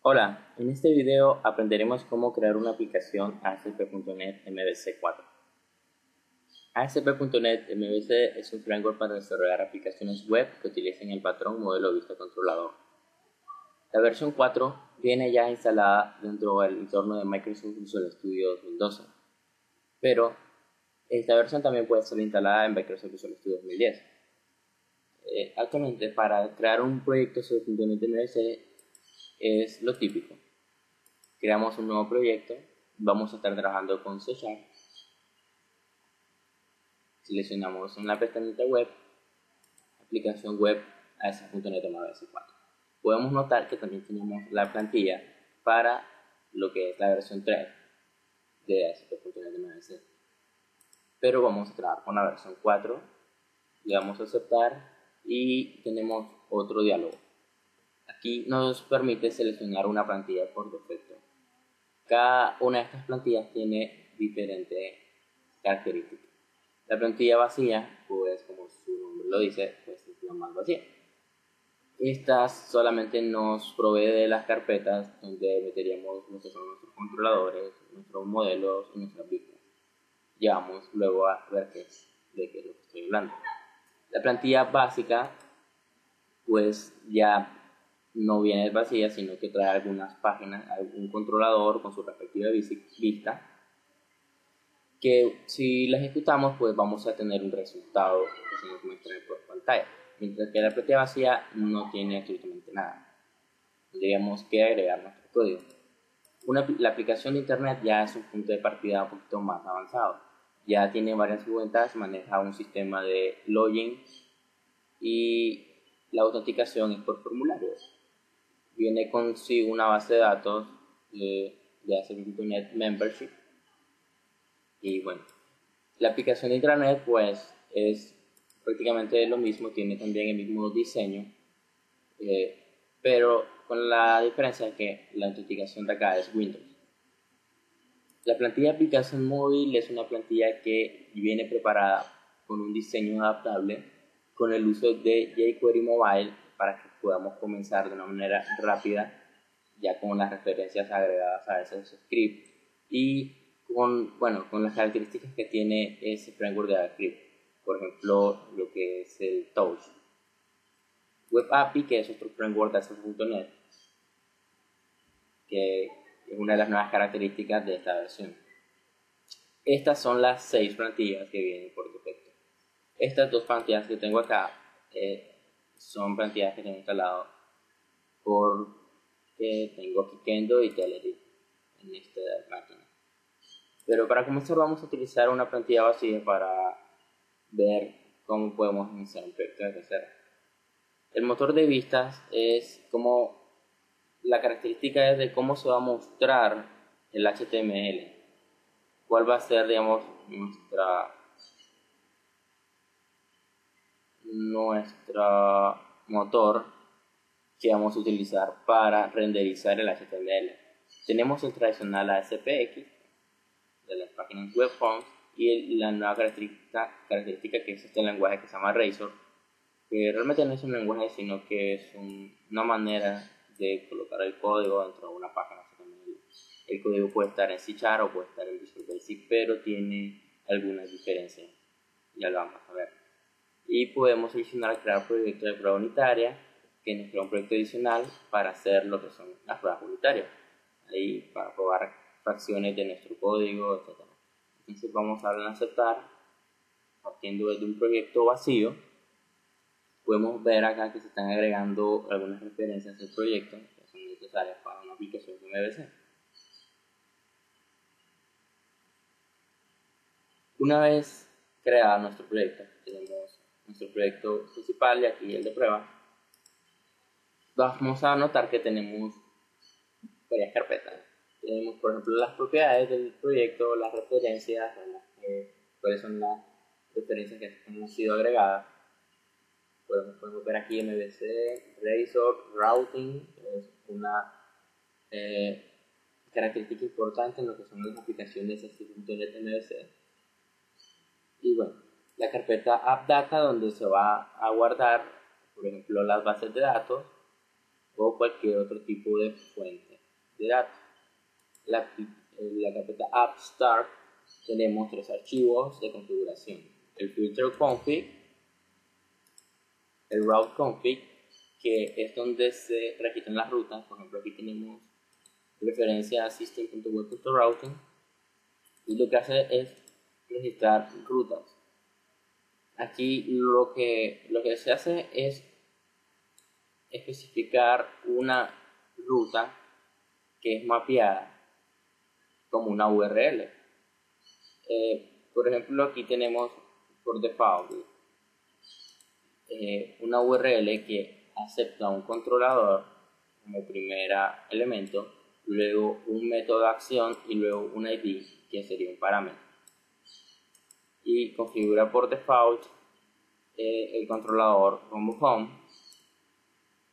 Hola, en este video aprenderemos cómo crear una aplicación ASP.NET MVC 4. ASP.NET MVC es un framework para desarrollar aplicaciones web que utilicen el patrón modelo vista controlador. La versión 4 viene ya instalada dentro del entorno de Microsoft Visual Studio 2012, pero esta versión también puede ser instalada en Microsoft Visual Studio 2010. Actualmente, para crear un proyecto sobre .NET MVC es lo típico. Creamos un nuevo proyecto, vamos a estar trabajando con C#. Seleccionamos en la pestañita web, aplicación web ASP.NET MVC 4. Podemos notar que también tenemos la plantilla para lo que es la versión 3 de ASP.NET MVC. Pero vamos a trabajar con la versión 4, le damos a aceptar y tenemos otro diálogo. Aquí nos permite seleccionar una plantilla por defecto. Cada una de estas plantillas tiene diferentes características. La plantilla vacía, pues como su nombre lo dice, pues es la más vacía. Esta solamente nos provee de las carpetas donde meteríamos lo que son nuestros controladores, nuestros modelos y nuestras vistas. Ya vamos luego a ver de qué es lo que estoy hablando. La plantilla básica, pues ya no viene vacía, sino que trae algunas páginas, algún controlador con su respectiva vista, que si la ejecutamos pues vamos a tener un resultado que se nos muestra por pantalla, mientras que la plantilla vacía no tiene absolutamente nada. Tendríamos que agregar nuestro código. La aplicación de internet ya es un punto de partida un poquito más avanzado, ya tiene varias cuentas, maneja un sistema de login y la autenticación es por formularios. Viene consigo una base de datos de ASP.NET Membership. Y bueno, la aplicación de intranet pues es prácticamente lo mismo, tiene también el mismo diseño, pero con la diferencia de que la autenticación de acá es Windows. La plantilla de aplicación móvil es una plantilla que viene preparada con un diseño adaptable con el uso de jQuery Mobile para que podamos comenzar de una manera rápida, ya con las referencias agregadas a esos scripts y con las características que tiene ese framework de JavaScript. Por ejemplo, lo que es el Touch. Web API, que es otro framework de ASP.NET, que es una de las nuevas características de esta versión. Estas son las 6 plantillas que vienen por defecto. Estas dos plantillas que tengo acá son plantillas que tengo instalado porque tengo Kikendo y Telerik en esta máquina. Pero para comenzar vamos a utilizar una plantilla vacía para ver cómo podemos iniciar un proyecto desde cero. El motor de vistas es como la característica es de cómo se va a mostrar el HTML. ¿Cuál va a ser, digamos, nuestra motor que vamos a utilizar para renderizar el HTML? Tenemos el tradicional ASPX de las páginas web fonts y la nueva característica que es este lenguaje que se llama Razor, que realmente no es un lenguaje sino que es una manera de colocar el código dentro de una página HTML. El código puede estar en C# o puede estar en Visual Basic, pero tiene algunas diferencias, ya lo vamos a ver. Y podemos seleccionar crear proyectos de prueba unitaria, que nos crea un proyecto adicional para hacer lo que son las pruebas unitarias, ahí para probar fracciones de nuestro código, etc. Entonces vamos a darle a aceptar, partiendo desde un proyecto vacío. Podemos ver acá que se están agregando algunas referencias del proyecto que son necesarias para una aplicación de MVC. Una vez creado nuestro proyecto, tenemos nuestro proyecto principal y aquí el de prueba. Vamos a notar que tenemos varias carpetas. Tenemos, por ejemplo, las propiedades del proyecto, las referencias, cuáles son las referencias que han sido agregadas. Podemos ver aquí MVC, Razor, Routing, es una característica importante en lo que son las aplicaciones ASP.NET MVC. Y bueno, la carpeta AppData, donde se va a guardar, por ejemplo, las bases de datos o cualquier otro tipo de fuente. de datos. La carpeta app start tenemos 3 archivos de configuración: el filter config, el route config, que es donde se registran las rutas. Por ejemplo, aquí tenemos referencia a system.web.routing, y lo que hace es registrar rutas. Aquí lo que se hace es especificar una ruta que es mapeada como una URL. Por ejemplo, aquí tenemos por default una URL que acepta un controlador como primer elemento, luego un método de acción y luego un ID que sería un parámetro, y configura por default el controlador como home,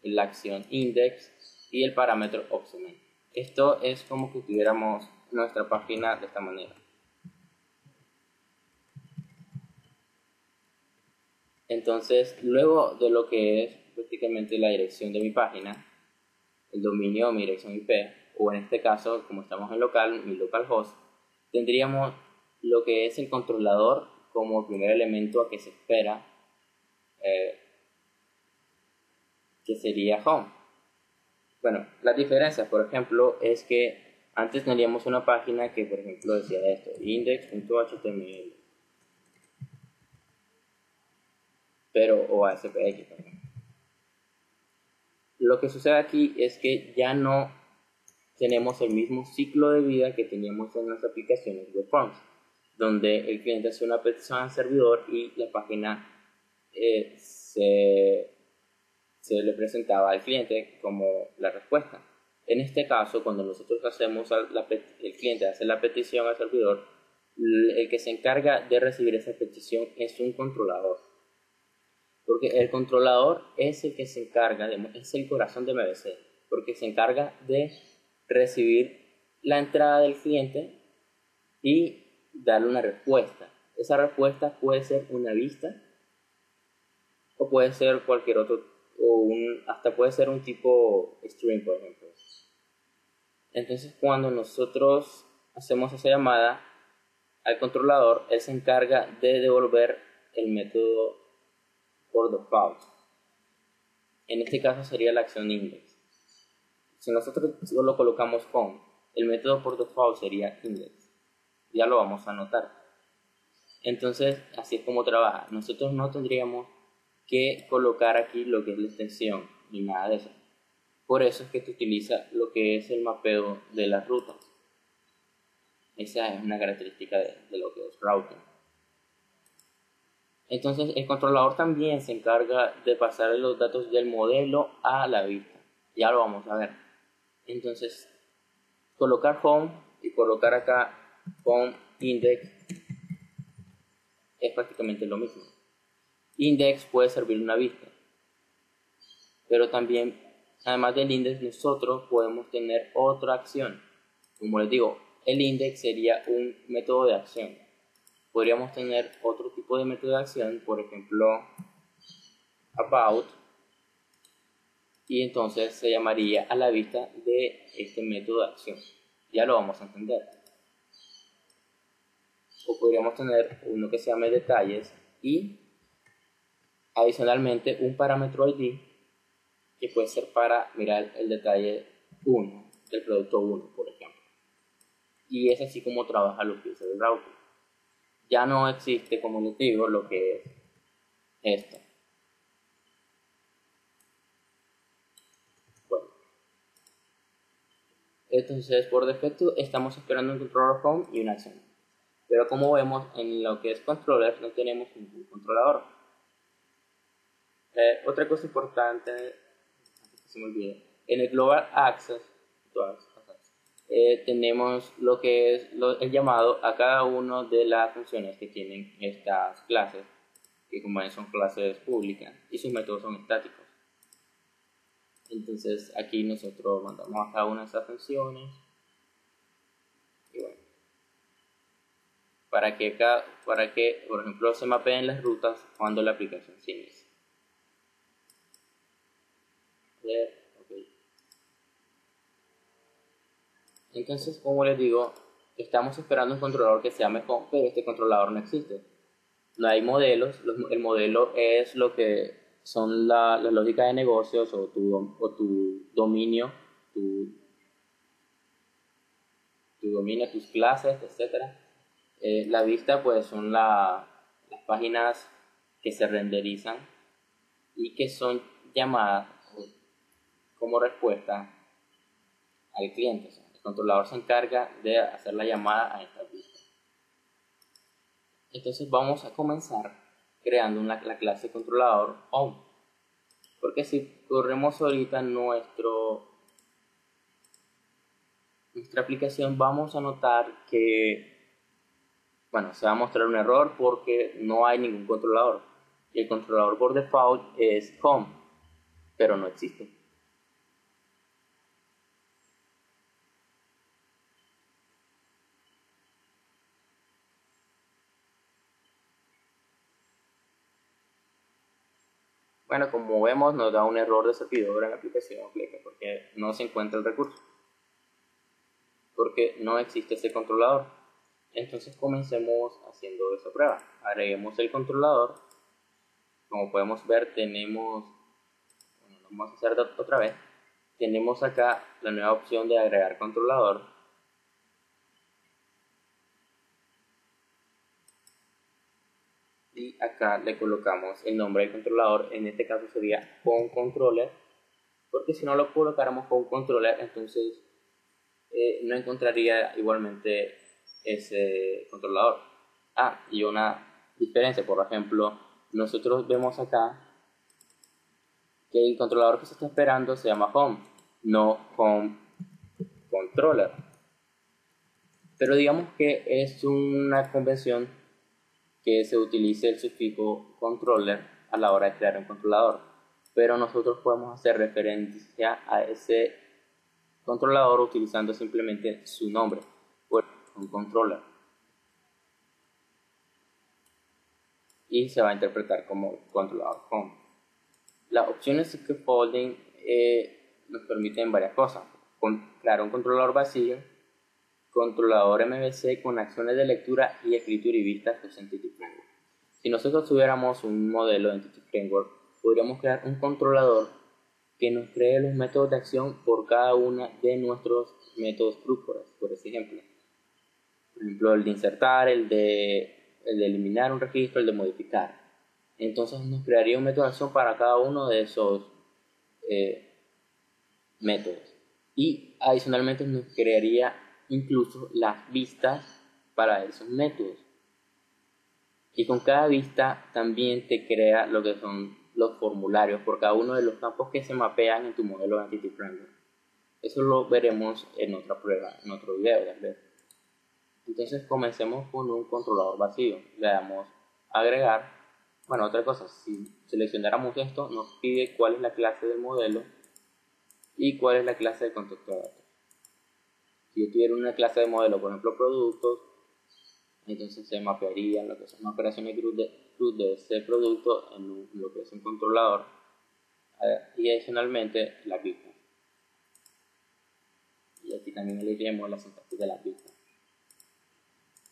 la acción index y el parámetro optional. Esto es como que tuviéramos nuestra página de esta manera. Entonces, luego de lo que es prácticamente la dirección de mi página, el dominio o mi dirección IP, o en este caso, como estamos en local, mi localhost, tendríamos lo que es el controlador como primer elemento a que se espera, que sería home. Bueno, las diferencias, por ejemplo, es que antes teníamos una página que, por ejemplo, decía esto: index.html, o ASPX, por ejemplo. Lo que sucede aquí es que ya no tenemos el mismo ciclo de vida que teníamos en las aplicaciones web forms, donde el cliente hace una petición al servidor y la página se le presentaba al cliente como la respuesta. En este caso, cuando nosotros hacemos el cliente hace la petición al servidor, el que se encarga de recibir esa petición es un controlador, porque el controlador es el que se encarga, es el corazón de MVC, porque se encarga de recibir la entrada del cliente y darle una respuesta. Esa respuesta puede ser una vista o puede ser cualquier otro, hasta puede ser un tipo string, por ejemplo. Entonces, cuando nosotros hacemos esa llamada al controlador, él se encarga de devolver el método por default. En este caso sería la acción index. Si nosotros solo colocamos home, el método por default sería index. Ya lo vamos a notar. Entonces, así es como trabaja. Nosotros no tendríamos que colocar aquí lo que es la extensión ni nada de eso. Por eso es que se utiliza lo que es el mapeo de las rutas. Esa es una característica de lo que es routing. Entonces, el controlador también se encarga de pasar los datos del modelo a la vista. Ya lo vamos a ver. Entonces, colocar home y colocar acá home index es prácticamente lo mismo. Index puede servir una vista, pero también, además del index, nosotros podemos tener otra acción. Como les digo, el index sería un método de acción. Podríamos tener otro tipo de método de acción, por ejemplo, about, y entonces se llamaría a la vista de este método de acción. Ya lo vamos a entender. O podríamos tener uno que se llame detalles y adicionalmente un parámetro ID que puede ser para mirar el detalle 1 del producto 1, por ejemplo. Y es así como trabaja lo que es el routing. Ya no existe, como les digo, lo que es esto. Bueno, entonces por defecto estamos esperando un controller home y una acción. Pero como vemos, en lo que es controller no tenemos ningún controlador. Otra cosa importante, antes que se me olvide, en el Global Access, tenemos lo que es el llamado a cada una de las funciones que tienen estas clases, que como ven son clases públicas y sus métodos son estáticos. Entonces aquí nosotros mandamos a cada una de esas funciones y bueno, para que por ejemplo se mapeen las rutas cuando la aplicación se inicia. Okay. Entonces, como les digo, estamos esperando un controlador que sea mejor, pero este controlador no existe. No hay modelos. El modelo es lo que son la lógica de negocios o tu dominio, tu, tu dominio, tus clases, etcétera. La vista pues son las páginas que se renderizan y que son llamadas como respuesta al cliente. O sea, el controlador se encarga de hacer la llamada a estas vistas. Entonces vamos a comenzar creando la clase controlador Home. Porque si corremos ahorita nuestra aplicación, vamos a notar que, bueno, se va a mostrar un error porque no hay ningún controlador. Y el controlador por default es Home, pero no existe. Bueno, como vemos, nos da un error de servidor en la aplicación porque no se encuentra el recurso, porque no existe ese controlador. Entonces comencemos haciendo esa prueba. Agreguemos el controlador. Como podemos ver, tenemos, bueno, lo vamos a hacer otra vez. Tenemos acá la nueva opción de agregar controlador. Y acá le colocamos el nombre del controlador. En este caso sería controller, porque si no lo colocáramos con controller, entonces no encontraría igualmente ese controlador. Y una diferencia, por ejemplo, nosotros vemos acá que el controlador que se está esperando se llama Home, no Home Controller. Pero digamos que es una convención que se utilice el sufijo controller a la hora de crear un controlador. Pero nosotros podemos hacer referencia a ese controlador utilizando simplemente su nombre, pues un controller. Y se va a interpretar como controlador Home. Las opciones scaffolding nos permiten varias cosas. Crear un controlador vacío, controlador MVC con acciones de lectura y escritura y vistas de Entity Framework. Si nosotros tuviéramos un modelo de Entity Framework, podríamos crear un controlador que nos cree los métodos de acción por cada uno de nuestros métodos crúporas, por ejemplo. Por ejemplo, el de insertar, el de eliminar un registro, el de modificar. Entonces nos crearía un método de acción para cada uno de esos métodos. Y adicionalmente nos crearía incluso las vistas para esos métodos. Y con cada vista también te crea lo que son los formularios por cada uno de los campos que se mapean en tu modelo de Entity Framework. Eso lo veremos en otra prueba, en otro video tal vez. Entonces comencemos con un controlador vacío. Le damos agregar. Bueno, otra cosa, si seleccionáramos esto, nos pide cuál es la clase del modelo y cuál es la clase de contexto de datos. Si yo tuviera una clase de modelo, por ejemplo productos, entonces se mapearían lo que son operaciones CRUD de ese producto en lo que es un controlador y adicionalmente la vista. Y aquí también elegiremos la sintaxis de la vista.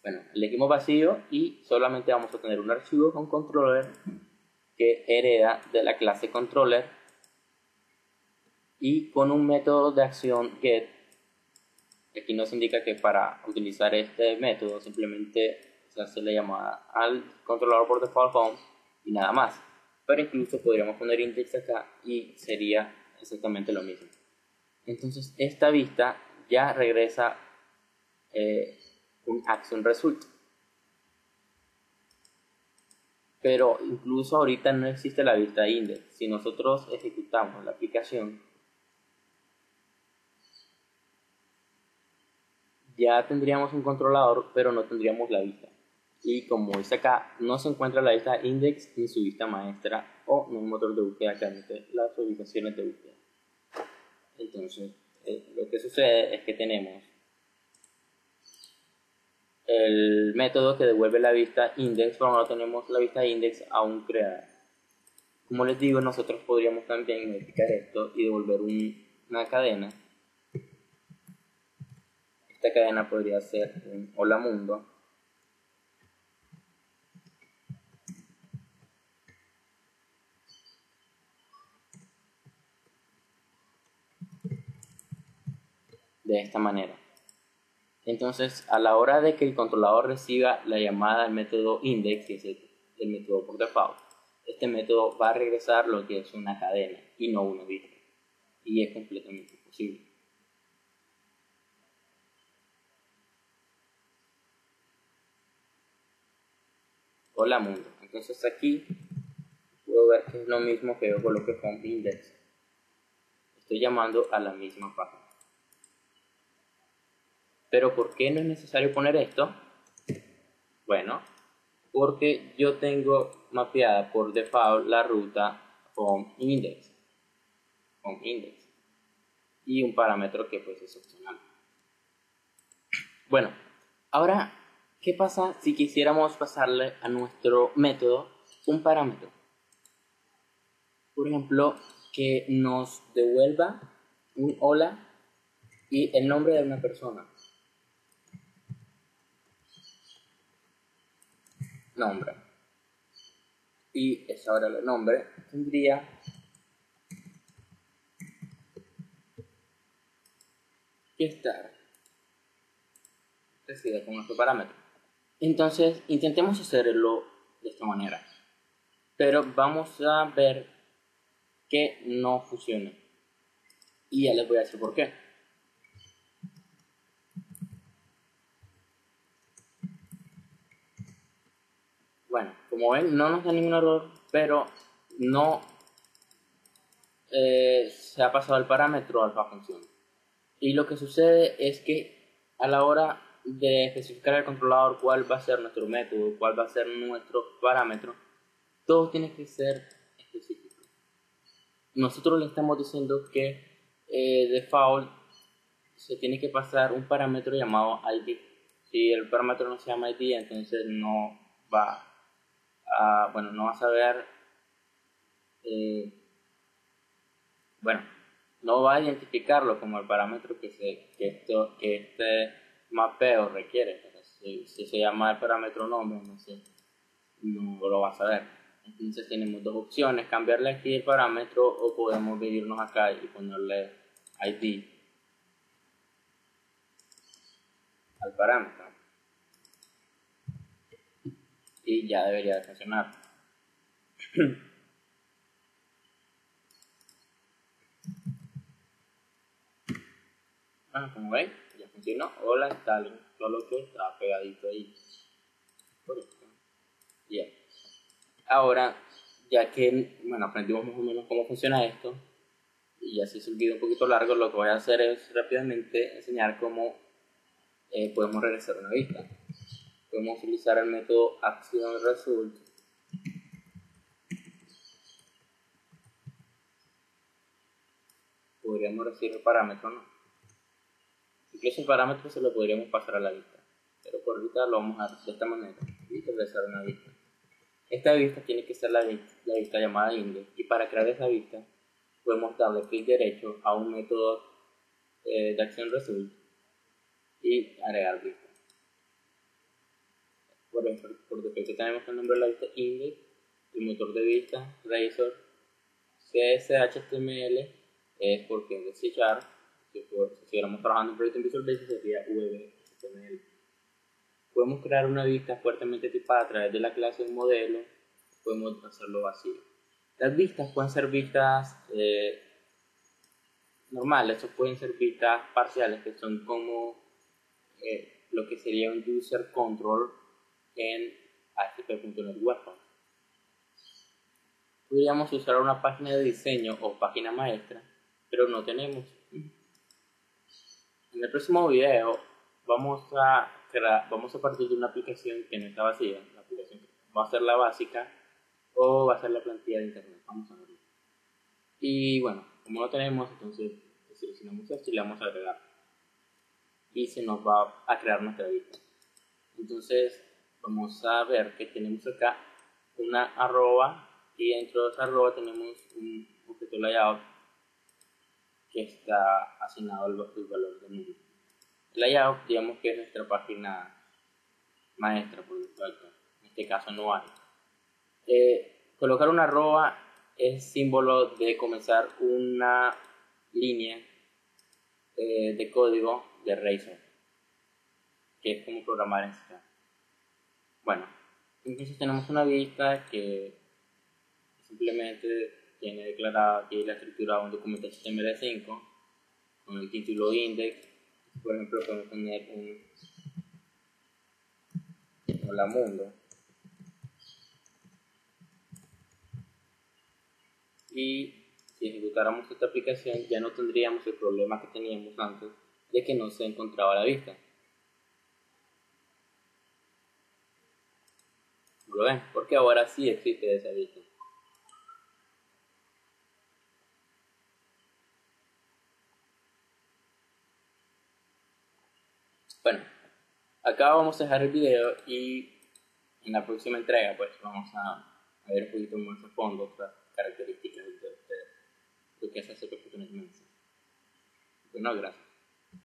Bueno, elegimos vacío y solamente vamos a tener un archivo con controller que hereda de la clase controller y con un método de acción get. Aquí nos indica que para utilizar este método simplemente se hace la llamada al controlador por default Home y nada más. Pero incluso podríamos poner index acá y sería exactamente lo mismo. Entonces esta vista ya regresa un action result. Pero incluso ahorita no existe la vista index. Si nosotros ejecutamos la aplicación, ya tendríamos un controlador, pero no tendríamos la vista. Y como dice acá, no se encuentra la vista index ni su vista maestra o no un motor de búsqueda que admite las ubicaciones de búsqueda. Entonces, lo que sucede es que tenemos el método que devuelve la vista index, pero no tenemos la vista index aún creada. Como les digo, nosotros podríamos también modificar esto y devolver una cadena Esta cadena podría ser un hola mundo. De esta manera. Entonces, a la hora de que el controlador reciba la llamada al método index, que es el método por default, este método va a regresar lo que es una cadena y no una vista. Y es completamente imposible. Hola mundo. Entonces aquí puedo ver que es lo mismo que yo coloqué con index. Estoy llamando a la misma página. Pero ¿por qué no es necesario poner esto? Bueno, porque yo tengo mapeada por default la ruta home index y un parámetro que pues es opcional. Bueno, ahora, ¿qué pasa si quisiéramos pasarle a nuestro método un parámetro? Por ejemplo, que nos devuelva un hola y el nombre de una persona. Nombre. Y esa hora el nombre tendría que estar recibida con nuestro parámetro. Entonces, intentemos hacerlo de esta manera. Pero vamos a ver que no funciona. Y ya les voy a decir por qué. Bueno, como ven, no nos da ningún error, pero no se ha pasado el parámetro alfa función. Y lo que sucede es que a la hora de especificar al controlador cuál va a ser nuestro método, cuál va a ser nuestro parámetro, todo tiene que ser específico. Nosotros le estamos diciendo que default se tiene que pasar un parámetro llamado ID. Si el parámetro no se llama ID, entonces no va no va a saber, no va a identificarlo como el parámetro que este mapeo requiere. Entonces, si se llama el parámetro nombre, entonces no lo va a saber. Entonces tenemos dos opciones: cambiarle aquí el parámetro, o podemos venirnos acá y ponerle ID al parámetro y ya debería de funcionar. Bueno, como ven, ya funcionó. Hola, está solo que está pegadito ahí. Bien. Ahora, ya que aprendimos más o menos cómo funciona esto, y así es el video un poquito largo, lo que voy a hacer es rápidamente enseñar cómo podemos regresar una vista. Podemos utilizar el método actionResult. Podríamos recibir el parámetro, ¿no? Incluso el parámetro se lo podríamos pasar a la vista, pero por ahorita lo vamos a hacer de esta manera y regresar una vista. Esta vista tiene que ser la vista llamada index, y para crear esa vista podemos darle clic derecho a un método de acción result y agregar vista. Por defecto tenemos el nombre de la vista index, el motor de vista Razor, CSHTML es porque es de C#. Si estuviéramos trabajando en proyecto en Visual Basic sería VHTML. Podemos crear una vista fuertemente tipada a través de la clase modelo, podemos hacerlo vacío. Las vistas pueden ser vistas normales, o pueden ser vistas parciales, que son como lo que sería un user control en ASP.NET Web. Podríamos usar una página de diseño o página maestra, pero no tenemos. En el próximo video vamos a partir de una aplicación que no está vacía. La aplicación va a ser la básica o va a ser la plantilla de internet. Vamos a verlo. Y bueno, como no tenemos, entonces seleccionamos esto y le vamos a agregar. Y se nos va a crear nuestra vista. Entonces vamos a ver que tenemos acá una arroba, y dentro de esa arroba tenemos un objeto layout que está asignado al valor de número. El layout, digamos que es nuestra página maestra, por defecto. En este caso no hay. Colocar una arroba es símbolo de comenzar una línea de código de Razor, que es como programar en C. Bueno, entonces tenemos una vista que simplemente tiene declarada aquí la estructura de un documento HTML5 con el título index. Por ejemplo, podemos poner un hola mundo, y si ejecutáramos esta aplicación ya no tendríamos el problema que teníamos antes de que no se encontraba la vista. ¿Lo ven? Porque ahora sí existe esa vista. Bueno, acá vamos a dejar el video y en la próxima entrega pues vamos a ver un poquito más a fondo otras características de lo que es ASP.NET Mensa. Bueno, gracias.